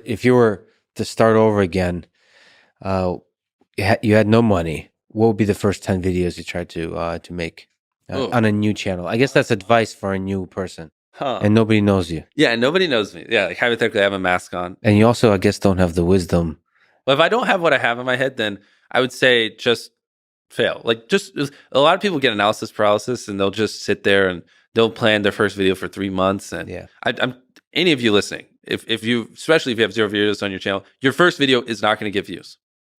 If you were to start over again, you had no money, what would be the first 10 videos you tried to make Oh, on a new channel? I guess that's advice for a new person, huh. and nobody knows you. Yeah, nobody knows me. Yeah, like hypothetically, I have a mask on. And you also, I guess, don't have the wisdom. But if I don't have what I have in my head, then I would say just fail. Like, just a lot of people get analysis paralysis, and they'll just sit there and they'll plan their first video for 3 months. And Yeah. I'm any of you listening, if you, especially if you have 0 videos on your channel, your first video is not going to get views.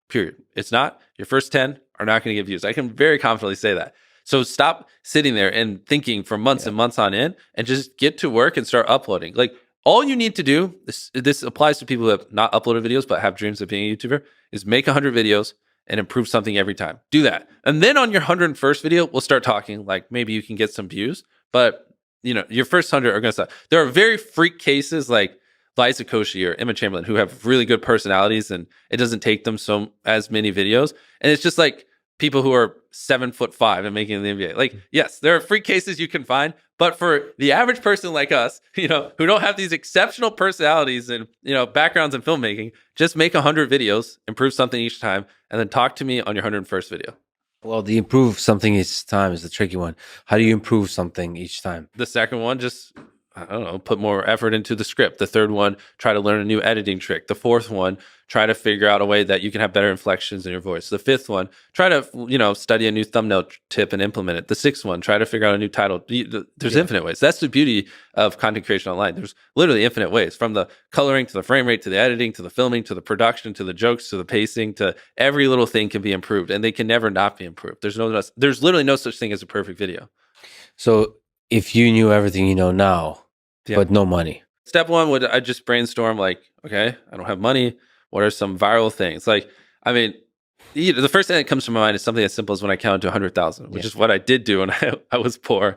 Period. It's not. Your first 10 are not going to get views. I can very confidently say that. So stop sitting there and thinking for months and months on end, and just get to work and start uploading. Like, all you need to do, this applies to people who have not uploaded videos but have dreams of being a YouTuber, is make 100 videos and improve something every time. Do that. And then on your 101st video, we'll start talking, like, maybe you can get some views, but your first 100 are going to stop. There are very freak cases like Liza Koshy or Emma Chamberlain who have really good personalities, and it doesn't take them as many videos. And it's just like people who are 7'5" and making the NBA. Like, yes, there are freak cases you can find, but for the average person like us, who don't have these exceptional personalities and backgrounds in filmmaking, just make 100 videos, improve something each time, and then talk to me on your 101st video. Well, the improve something each time is the tricky one. How do you improve something each time? The second one, just, I don't know, put more effort into the script. The third one, try to learn a new editing trick. The fourth one, try to figure out a way that you can have better inflections in your voice. The fifth one, try to, study a new thumbnail tip and implement it. The sixth one, try to figure out a new title. There's infinite ways. That's the beauty of content creation online. There's literally infinite ways, from the coloring to the frame rate, to the editing, to the filming, to the production, to the jokes, to the pacing, to every little thing can be improved, and they can never not be improved. There's literally no such thing as a perfect video. So if you knew everything you know now, but no money. Step one would, I just brainstorm, like, okay, I don't have money. What are some viral things? Like, I mean, the first thing that comes to my mind is something as simple as when I counted to 100,000, which is what I did do when I was poor.